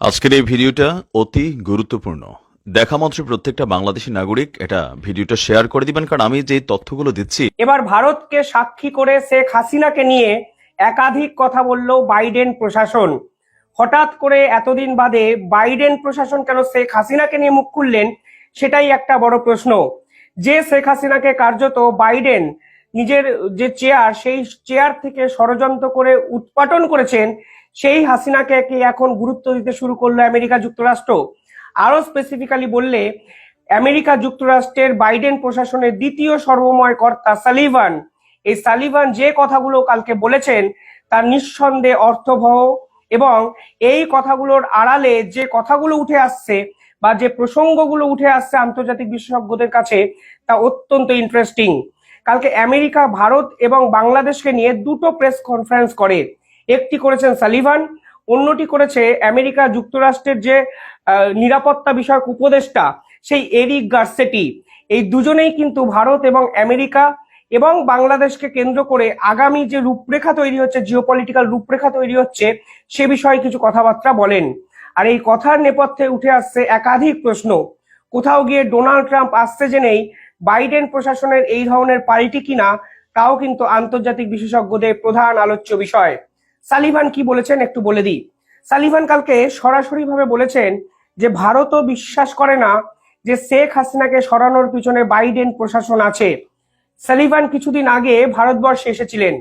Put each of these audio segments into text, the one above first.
আজকের এই ভিডিওটা অতি গুরুত্বপূর্ণ। দেখা মাত্র প্রত্যেকটা বাংলাদেশী নাগরিক এটা ভিডিওটা শেয়ার করে দিবেন, কারণ আমি যে তথ্যগুলো দিচ্ছি। এবার ভারতকে সাক্ষী করে শেখ হাসিনাকে নিয়ে একাধিক কথা বলল বাইডেন প্রশাসন। হঠাৎ করে এতদিন বাদে বাইডেন প্রশাসন কেন শেখ হাসিনাকে নিয়ে মুখ খুললেন, সেটাই একটা বড় প্রশ্ন। যে শেখ হাসিনাকে কার্যত বাইডেন নিজের যে চেয়ার, সেই চেয়ার থেকে ষড়যন্ত্র করে উৎপাটন করেছেন, সেই হাসিনাকে কি এখন গুরুত্ব দিতে শুরু করলো আমেরিকা যুক্তরাষ্ট্র। আরো স্পেসিফিক্যালি বললে, আমেরিকা যুক্তরাষ্ট্রের বাইডেন প্রশাসনের দ্বিতীয় সর্বময় কর্তা সালিভান, এই সালিভান যে কথাগুলো কালকে বলেছেন তার নিঃসন্দেহে অর্থবহ, এবং এই কথাগুলোর আড়ালে যে কথাগুলো উঠে আসছে বা যে প্রসঙ্গগুলো উঠে আসছে আন্তর্জাতিক বিশেষজ্ঞদের কাছে, তা অত্যন্ত ইন্টারেস্টিং। কালকে আমেরিকা ভারত এবং বাংলাদেশকে নিয়ে দুটো প্রেস কনফারেন্স করে। একটি করেছেন সালিভান, অন্যটি করেছে আমেরিকা যুক্তরাষ্ট্রের যে নিরাপত্তা বিষয়ক উপদেষ্টা, সেই এরিক গার্সেটি। এই দুজনেই কিন্তু ভারত এবং আমেরিকা এবং বাংলাদেশকে কেন্দ্র করে আগামী যে রূপরেখা তৈরি হচ্ছে, জিওপলিটিক্যাল রূপরেখা তৈরি হচ্ছে, সে বিষয়ে কিছু কথাবার্তা বলেন। আর এই কথার নেপথ্যে উঠে আসছে একাধিক প্রশ্ন। কোথাও গিয়ে ডোনাল্ড ট্রাম্প আসছে জেনেই বাইডেন প্রশাসনের এই ধরনের পাল্টি কিনা, তাও কিন্তু আন্তর্জাতিক বিশেষজ্ঞদের প্রধান আলোচ্য বিষয়। সালিভান কি বলেছেন একটু বলে দিই। সালিভান কালকে সরাসরি ভাবে বলেছেন যে ভারতও বিশ্বাস করে না যে শেখ হাসিনাকে সরানোর পিছনে বাইডেন প্রশাসন আছে। সালিভান কিছুদিন আগে ভারতবর্ষে এসেছিলেন,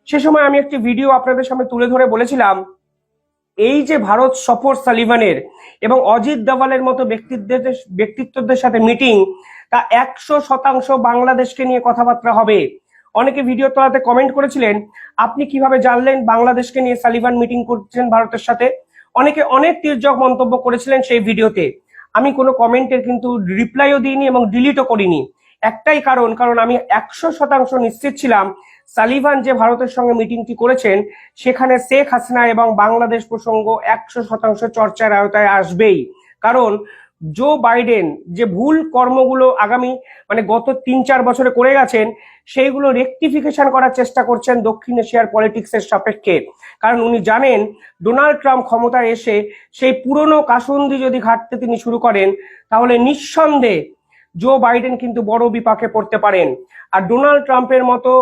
সে সময় আমি একটি ভিডিও আপনাদের সামনে তুলে ধরে বলেছিলাম, এই যে ভারত সফর সালিভানের এবং অজিত দোভালের মতো ব্যক্তিত্বদের সাথে মিটিং, তা 100% বাংলাদেশকে নিয়ে কথাবার্তা হবে। অনেকে ভিডিও তলাতে কমেন্ট করেছিলেন, আপনি কিভাবে জানলেন বাংলাদেশকে নিয়ে সালিভান মিটিং করছেন ভারতের সাথে। অনেকে অনেক তির্যক মন্তব্য করেছিলেন সেই ভিডিওতে। আমি কোনো কমেন্টের কিন্তু রিপ্লাইও দিইনি এবং ডিলিটও করিনি। একটাই কারণ আমি 100% নিশ্চিত ছিলাম সালিভান যে ভারতের সঙ্গে মিটিংটি করেছেন, সেখানে শেখ হাসিনা এবং বাংলাদেশ প্রসঙ্গ 100% চর্চার আওতায় আসবেই। কারণ জো বাইডেন যে ভুল কর্মগুলো আগামী গত 3-4 বছরে করে গেছেন, সেইগুলো রেকটিফিকেশন করার চেষ্টা করছেন দক্ষিণ এশিয়ার পলিটিক্সের সাপেক্ষে। কারণ উনি জানেন ডোনাল্ড ট্রাম্প ক্ষমতায় এসে সেই পুরনো কাসুন্দি যদি ঘাটতে তিনি শুরু করেন, তাহলে নিঃসন্দেহে জো বাইডেন কিন্তু বড় বিপাকে পড়তে পারেন। আর ডোনাল্ড ট্রাম্পের মতো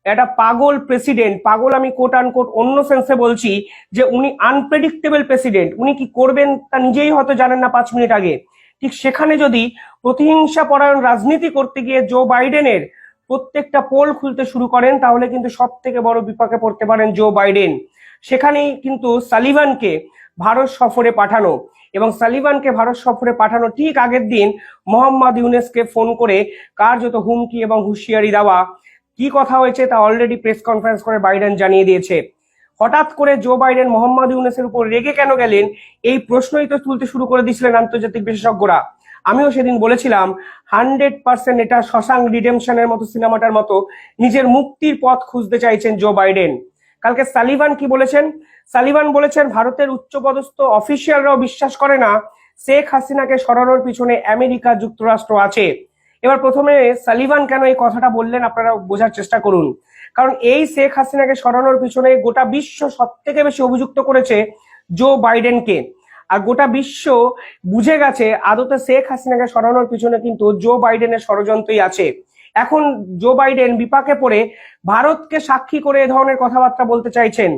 একটা পাগল প্রেসিডেন্ট, পাগল আমি কোট আনকোট অন্য সেন্সে বলছি, যে উনি আনপ্রেডিক্টেবল প্রেসিডেন্ট, উনি কি করবেন তা নিজেই হয়তো জানেন না 5 মিনিট আগে। ঠিক সেখানে যদি প্রতিহিংসা পরায়ণ রাজনীতি করতে গিয়ে জো বাইডেনের প্রত্যেকটা পোল খুলতে শুরু করেন, তাহলে কিন্তু সব থেকে বড় বিপাকে পড়তে পারেন জো বাইডেন। সেখানেই কিন্তু সালিভানকে ভারত সফরে পাঠানো, এবং সালিভানকে ভারত সফরে পাঠানো ঠিক আগের দিন মোহাম্মদ ইউনুসকে ফোন করে কার্যত হুমকি এবং হুঁশিয়ারি দেওয়া। কি কথা হয়েছে তা অলরেডি প্রেস কনফারেন্স করে বাইডেন জানিয়ে দিয়েছে। হঠাৎ করে জো বাইডেন মোহাম্মদ ইউনুসের উপর রেগে কেন গেলেন, এই প্রশ্নই তো তুলতে শুরু করে দিয়েছিলেন আন্তর্জাতিক বিশেষজ্ঞরা। আমিও সেদিন বলেছিলাম 100% এটা শশাঙ্ক রিডেমশনের মতো সিনেমাটার মতো নিজের মুক্তির পথ খুঁজতে চাইছেন জো বাইডেন। কালকে সালিভান কি বলেছেন? সালিভান বলেছেন ভারতের উচ্চপদস্থ অফিসিয়ালরাও বিশ্বাস করে না শেখ হাসিনাকে সরানোর পিছনে আমেরিকা যুক্তরাষ্ট্র আছে। এবার প্রথমে সালিভান কেন এই কথাটা বললেন আপনারা বোঝার চেষ্টা করুন। কারণ এই শেখ হাসিনাকে সরানোর পিছনে গোটা বিশ্ব সব থেকে বেশি অভিযুক্ত করেছে জো বাইডেনকে। আর গোটা বিশ্ব বুঝে গেছে আদতে শেখ হাসিনাকে সরানোর পিছনে কিন্তু জো বাইডেনের ষড়যন্ত্রই আছে। এখন জো বাইডেন বিপাকে পড়ে ভারতকে সাক্ষী করে এ ধরনের কথাবার্তা বলতে চাইছেন।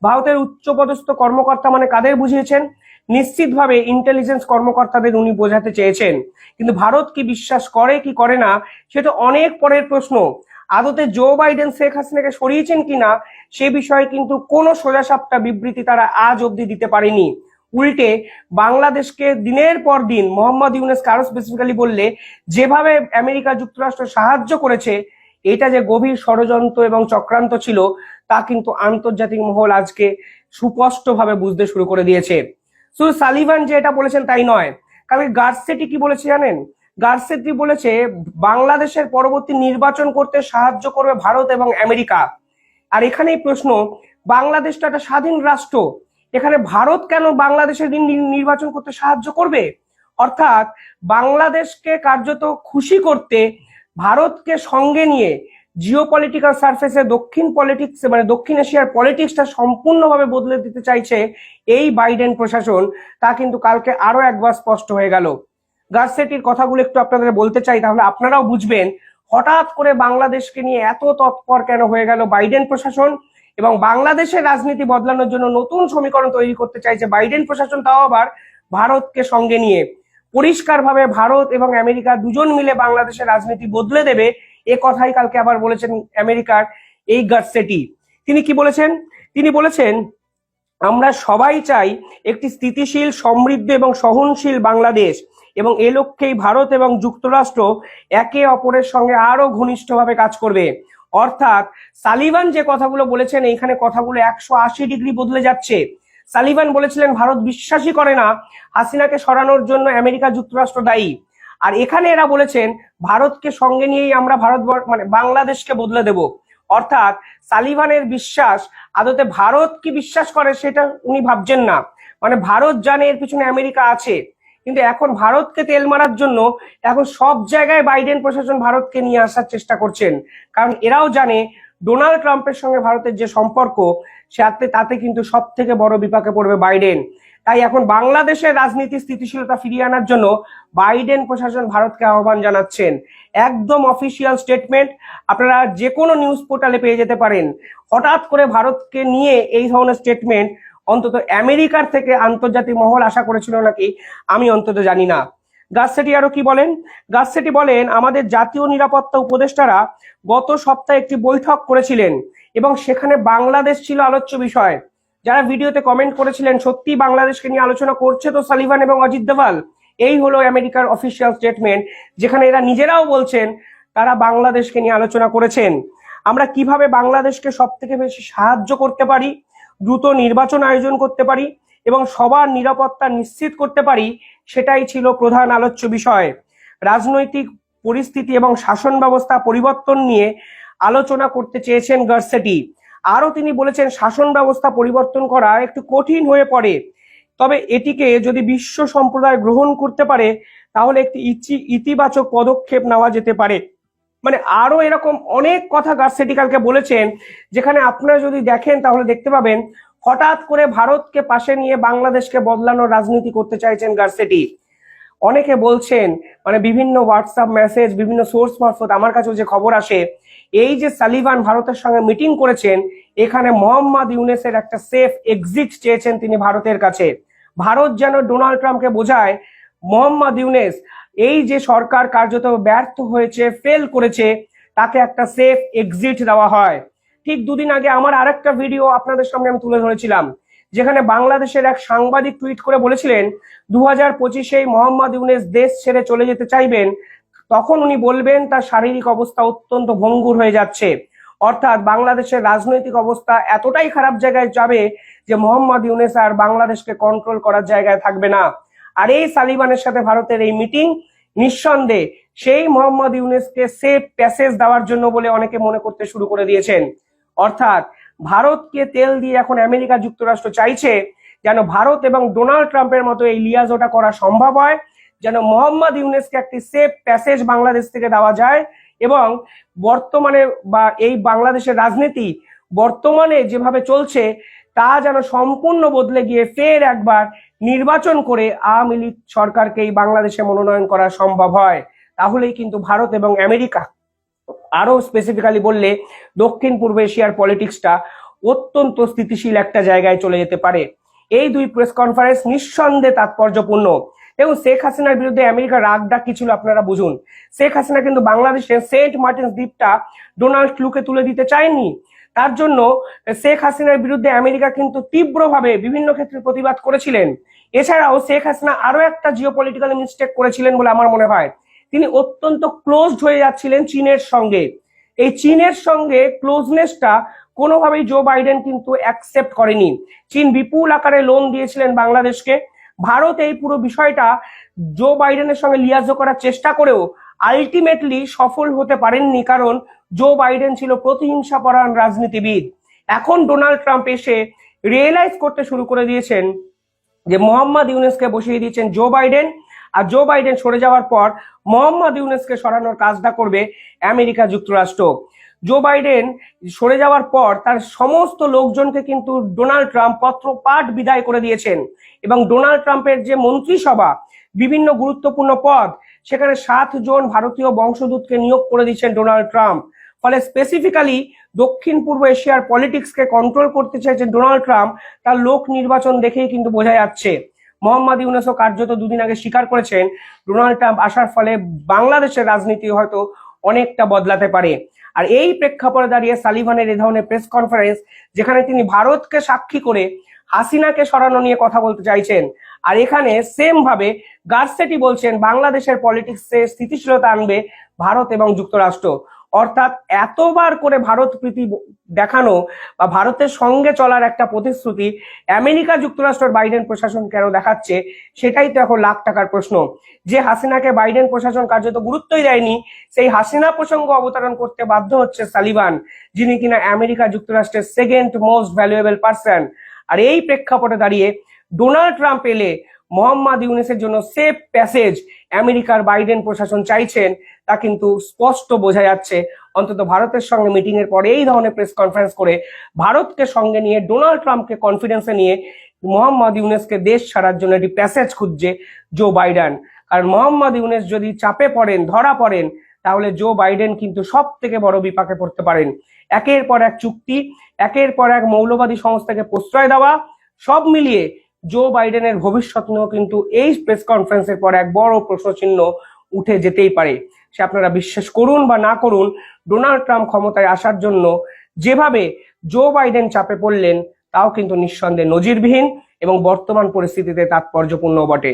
ভারতের উচ্চপদস্থ কর্মকর্তা মানে কাদের বুঝিয়েছেন? নিশ্চিতভাবে ইন্টেলিজেন্স কর্মকর্তাদের উনি বোঝাতে চেয়েছেন। কিন্তু ভারত কি বিশ্বাস করে কি করে না, সেটা অনেক পরের প্রশ্ন। আদতে জো বাইডেন শেখ হাসিনাকে সরিয়েছেন কিনা সে বিষয়ে কিন্তু কোনো সোজাসাপটা বিবৃতি তারা আজ অব্দি দিতে পারেনি। উল্টে বাংলাদেশকে দিনের পর দিন মোহাম্মদ ইউনুসকে আরো স্পেসিফিক্যালি বললে, যেভাবে আমেরিকা যুক্তরাষ্ট্র সাহায্য করেছে, এটা যে গভীর ষড়যন্ত্র এবং চক্রান্ত ছিল, তা কিন্তু আন্তর্জাতিক মহল আজকে সুস্পষ্টভাবে বুঝতে শুরু করে দিয়েছে। শুধু সালিভান যে এটা বলেছেন তাই নয়, কারণ গার্সেটি কি বলেছে জানেন? গার্সেটি বলেছে বাংলাদেশের পরবর্তী নির্বাচন করতে সাহায্য করবে ভারত এবং আমেরিকা। আর এখানেই প্রশ্ন, বাংলাদেশ তো একটা স্বাধীন রাষ্ট্র, এখানে ভারত কেন বাংলাদেশের নির্বাচন করতে সাহায্য করবে? অর্থাৎ বাংলাদেশকে কার্যত খুশি করতে ভারতকে সঙ্গে নিয়ে জিওপলিটিক্যাল সারফেসে দক্ষিণ পলিটিক্স মানে দক্ষিণ এশিয়ার পলিটিক্সটা সম্পূর্ণভাবে বদলে দিতে চাইছে এই বাইডেন প্রশাসন, তা কিন্তু কালকে আরো একবার স্পষ্ট হয়ে গেল। গার্সেটির কথাগুলো একটু আপনাদের বলতে চাই, তাহলে আপনারাও বুঝবেন হঠাৎ করে বাংলাদেশকে নিয়ে এত তৎপর কেন হয়ে গেল বাইডেন প্রশাসন, এবং বাংলাদেশের রাজনীতি বদলানোর জন্য নতুন সমীকরণ তৈরি করতে চাইছে বাইডেন প্রশাসন, তাও আবার ভারতকে সঙ্গে নিয়ে। পরিষ্কারভাবে ভারত এবং আমেরিকা দুজন মিলে বাংলাদেশের রাজনীতি বদলে দেবে, এ কথাই কালকে আবার বলেছেন আমেরিকার এই গার্সেটি। তিনি কি বলেছেন? তিনি বলেছেন, আমরা সবাই চাই একটি স্থিতিশীল, সমৃদ্ধ এবং সহনশীল বাংলাদেশ, এবং এ লক্ষ্যেই ভারত এবং যুক্তরাষ্ট্র একে অপরের সঙ্গে আরো ঘনিষ্ঠভাবে কাজ করবে। অর্থাৎ সালিভান যে কথাগুলো বলেছেন, এইখানে কথাগুলো 180 ডিগ্রি বদলে যাচ্ছে। সালিভান বলেছিলেন ভারত বিশ্বাসই করে না, হাসিনাকে সরানোর জন্য আমেরিকা যুক্তরাষ্ট্র দায়ী। আর এখানে এরা বলেছেন ভারতকে সঙ্গে নিয়েই আমরা মানে বাংলাদেশকে বদলে দেব। অর্থাৎ সালিভানের বিশ্বাস, আদতে ভারত কি বিশ্বাস করে সেটা উনি ভাবছেন না, মানে ভারত জানে এর পিছনে আমেরিকা আছে, কিন্তু এখন ভারতকে তেল মারার জন্য এখন সব জায়গায় বাইডেন প্রশাসন ভারতকে নিয়ে আসার চেষ্টা করছেন, কারণ এরাও জানে ডোনাল্ড ট্রাম্পের সঙ্গে ভারতের যে সম্পর্ক, তাতে কিন্তু সব থেকে বড় বিপাকে পড়বে বাইডেন। তাই এখন বাংলাদেশের রাজনীতি স্থিতিশীলতা ফিরিয়ে আনার জন্য বাইডেন প্রশাসন ভারতকে আহ্বান জানাচ্ছেন। একদম অফিসিয়াল স্টেটমেন্ট, আপনারা যে কোনো নিউজ পোর্টালে পেয়ে যেতে পারেন। হঠাৎ করে ভারতকে নিয়ে এই ধরনের স্টেটমেন্ট অন্তত আমেরিকার থেকে আন্তর্জাতিক মহল আশা করেছিল নাকি আমি অন্তত জানি না। গার্সেটি আরো কি বলেন? গার্সেটি বলেন, আমাদের জাতীয় নিরাপত্তা উপদেষ্টারা গত সপ্তাহে একটি বৈঠক করেছিলেন এবং সেখানে বাংলাদেশ ছিল আলোচ্য বিষয়। যারা ভিডিওতে কমেন্ট করেছিলেন সত্যি বাংলাদেশকে নিয়ে আলোচনা করছে তো সালিভান এবং অজিত দোভাল, এই হলো আমেরিকার অফিসিয়াল স্টেটমেন্ট, যেখানে এরা নিজেরাও বলছেন তারা বাংলাদেশকে নিয়ে আলোচনা করেছেন। আমরা কিভাবে বাংলাদেশকে সব থেকে বেশি সাহায্য করতে পারি, দ্রুত নির্বাচন আয়োজন করতে পারি এবং সবার নিরাপত্তা নিশ্চিত করতে পারি, সেটাই ছিল প্রধান আলোচ্য বিষয়। রাজনৈতিক পরিস্থিতি এবং শাসন ব্যবস্থা পরিবর্তন নিয়ে আলোচনা করতে চেয়েছেন গার্সেটি। আরো তিনি বলেছেন, শাসন ব্যবস্থা পরিবর্তন করা একটু কঠিন হয়ে পড়ে, তবে এটিকে যদি বিশ্ব সম্প্রদায় গ্রহণ করতে পারে তাহলে একটি ইতিবাচক পদক্ষেপ নেওয়া যেতে পারে। মানে আরো এরকম অনেক কথা গার্সেটি কালকে বলেছেন, যেখানে আপনারা যদি দেখেন তাহলে দেখতে পাবেন হঠাৎ করে ভারতকে পাশে নিয়ে বাংলাদেশকে বদলানোর রাজনীতি করতে চাইছেন গার্সেটি। অনেকে বলছেন, মানে বিভিন্ন হোয়াটসঅ্যাপ মেসেজ, বিভিন্ন সোর্স মারফত আমার কাছেও যে খবর আসে, এই যে সালিভান ভারতের সঙ্গে মিটিং করেছেন, এখানে মোহাম্মদ ইউনূসের একটা সেফ এক্সিট চেয়েছেন তিনি ভারতের কাছে। ভারত যেন ডোনাল্ড ট্রাম্পকে বোঝায় মোহাম্মদ ইউনূস এই যে সরকার কার্যত ব্যর্থ হয়েছে, ফেল করেছে, তাকে একটা সেফ এক্সিট দেওয়া হয়। ঠিক দুদিন আগে আমার আরেকটা ভিডিও আপনাদের সামনে আমি তুলে ধরেছিলাম, যেখানে বাংলাদেশের এক সাংবাদিক টুইট করে বলেছিলেন 2025 মোহাম্মদ ইউনূস দেশ ছেড়ে চলে যেতে চাইবেন, তখন উনি বলবেন তার শারীরিক অবস্থা অত্যন্ত ভঙ্গুর হয়ে যাচ্ছে। অর্থাৎ বাংলাদেশের রাজনৈতিক অবস্থা এতটাই খারাপ জায়গায় যাবে যে মোহাম্মদ ইউনূস আর বাংলাদেশকে কন্ট্রোল করার জায়গায় থাকবে না। আর এই সালিবানের সাথে ভারতের এই মিটিং নিঃসন্দেহে সেই মোহাম্মদ ইউনূসকে সেফ প্যাসেজ দেওয়ার জন্য বলে অনেকে মনে করতে শুরু করে দিয়েছেন। অর্থাৎ ভারতকে তেল দিয়ে এখন আমেরিকা যুক্তরাষ্ট্র চাইছে যেন ভারত এবং ডোনাল্ড ট্রাম্পের মতো এই লিয়াজোটা করা সম্ভব হয়, যেন মোহাম্মদ ইউনূসকে একটি সেফ প্যাসেজ বাংলাদেশ থেকে দেওয়া যায়, এবং বর্তমানে বা এই বাংলাদেশের রাজনীতি বর্তমানে যেভাবে চলছে তা যেন সম্পূর্ণ বদলে গিয়ে ফের একবার নির্বাচন করে আওয়ামী লীগ সরকারকে এই বাংলাদেশে মনোনয়ন করা সম্ভব হয়। তাহলেই কিন্তু ভারত এবং আমেরিকা, আরো স্পেসিফিক্যালি বললে দক্ষিণ পূর্ব এশিয়ার পলিটিক্সটা অত্যন্ত স্থিতিশীল একটা জায়গায় চলে যেতে পারে। এই দুই প্রেস কনফারেন্স নিঃসন্দেহে তাৎপর্যপূর্ণ। এবং শেখ হাসিনার বিরুদ্ধে আমেরিকার রাগ ডাক কি ছিল আপনারা বুঝুন। শেখ হাসিনা কিন্তু বাংলাদেশের সেন্ট মার্টিনস দ্বীপটা ডোনাল্ড ট্রুকে তুলে দিতে চায়নি। তার জন্য শেখ হাসিনার বিরুদ্ধে আমেরিকা কিন্তু তীব্রভাবে বিভিন্ন ক্ষেত্রে প্রতিবাদ করেছিলেন। এছাড়াও শেখ হাসিনা আরো একটা জিওপলিটিক্যাল মিস্টেক করেছিলেন বলে আমার মনে হয়, তিনি অত্যন্ত ক্লোজড হয়ে যাচ্ছিলেন চীনের সঙ্গে। এই চীনের সঙ্গে ক্লোজনেসটা কোনোভাবেই জো বাইডেন কিন্তু অ্যাকসেপ্ট করেনি। চীন বিপুল আকারে লোন দিয়েছিলেন বাংলাদেশকে। ভারত এই পুরো বিষয়টা জো বাইডেনের সঙ্গে লিয়াজো করার চেষ্টা করেও আলটিমেটলি সফল হতে পারেননি, কারণ জো বাইডেন ছিল প্রতিহিংসাপরায়ণ রাজনীতিবিদ। এখন ডোনাল্ড ট্রাম্প এসে রিয়েলাইজ করতে শুরু করে দিয়েছেন যে মোহাম্মদ ইউনূসকে বসিয়ে দিয়েছেন জো বাইডেন, আর জো বাইডেন সরে যাওয়ার পর মোহাম্মদ ইউনূসকে সরানোর কাজটা করবে আমেরিকা যুক্তরাষ্ট্র। জো বাইডেন সরে যাওয়ার পর তার সমস্ত লোকজনকে কিন্তু ডোনাল্ড ট্রাম্প পত্রপাঠ বিদায় করে দিয়েছেন, এবং ডোনাল্ড ট্রাম্পের যে মন্ত্রিসভা, বিভিন্ন গুরুত্বপূর্ণ পদ, সেখানে 7 জন ভারতীয় বংশোদ্ভূতকে নিয়োগ করে দিচ্ছেন ডোনাল্ড ট্রাম্প। ফলে স্পেসিফিক্যালি দক্ষিণ পূর্ব এশিয়ার পলিটিক্সকে কন্ট্রোল করতে চাইছেন ডোনাল্ড ট্রাম্প, তার লোক নির্বাচন দেখেই কিন্তু বোঝা যাচ্ছে। মোহাম্মদ ইউনূসও কার্যত দুদিন আগে স্বীকার করেছেন ডোনাল্ড ট্রাম্প আসার ফলে বাংলাদেশের রাজনীতি হয়তো অনেকটা বদলাতে পারে। আর এই প্রেক্ষাপটে দাঁড়িয়ে সালিভানের এই ধরনের প্রেস কনফারেন্স, যেখানে তিনি ভারতকে সাক্ষী করে হাসিনাকে সরানো নিয়ে কথা বলতে চাইছেন, আর এখানে সেম ভাবে গার্সেটি বলছেন বাংলাদেশের পলিটিক্সে স্থিতিশীলতা আনবে ভারত এবং যুক্তরাষ্ট্র। অর্থাৎ এতবার করে ভারত প্রীতি দেখানো বা ভারতের সঙ্গে চলার একটা প্রতিশ্রুতি আমেরিকা যুক্তরাষ্ট্রের বাইডেন প্রশাসন কেন দেখাচ্ছে, সেটাই তো এখন লাখ টাকার প্রশ্ন। যে হাসিনাকে বাইডেন প্রশাসন কার্যত গুরুত্বই দেয়নি, সেই হাসিনা প্রসঙ্গ অবতারণ করতে বাধ্য হচ্ছে সালিভান, যিনি কিনা আমেরিকা যুক্তরাষ্ট্রের সেকেন্ড মোস্ট ভ্যালুয়েবল পার্সন। আর এই প্রেক্ষাপটে দাঁড়িয়ে ডোনাল্ড ট্রাম্প এলে মোহাম্মদ ইউনূসের জন্য সেফ প্যাসেজ আমেরিকার বাইডেন প্রশাসন চাইছেন, তা কিন্তু স্পষ্ট বোঝা যাচ্ছে। অন্তত ভারতের সঙ্গে মিটিং এর পরে এই ধরনের প্রেস কনফারেন্স করে ভারতকে সঙ্গে নিয়ে ডোনাল্ড ট্রাম্পকে কনফিডেন্সে নিয়ে মোহাম্মদ ইউনূসকে দেশ ছাড়ার জন্য একটি প্যাসেজ খুঁজছে জো বাইডেন। কারণ মোহাম্মদ ইউনূস যদি চাপে পড়েন, ধরা পড়েন, তাহলে জো বাইডেন কিন্তু সব থেকে বড় বিপাকে পড়তে পারেন। একের পর এক চুক্তি, একের পর এক মৌলবাদী সংস্থাকে প্রশ্রয় দেওয়া, সব মিলিয়ে জো বাইডেনের ভবিষ্যৎ নিয়েও কিন্তু এই প্রেস কনফারেন্সের পর এক বড় প্রশ্নচিহ্ন উঠে যেতেই পারে। সে আপনারা বিশ্বাস করুন বা না করুন, ডোনাল্ড ট্রাম্প ক্ষমতায় আসার জন্য যেভাবে জো বাইডেন চাপে পড়লেন, তাও কিন্তু নিঃসন্দেহে নজিরবিহীন এবং বর্তমান পরিস্থিতিতে তাৎপর্যপূর্ণ বটে।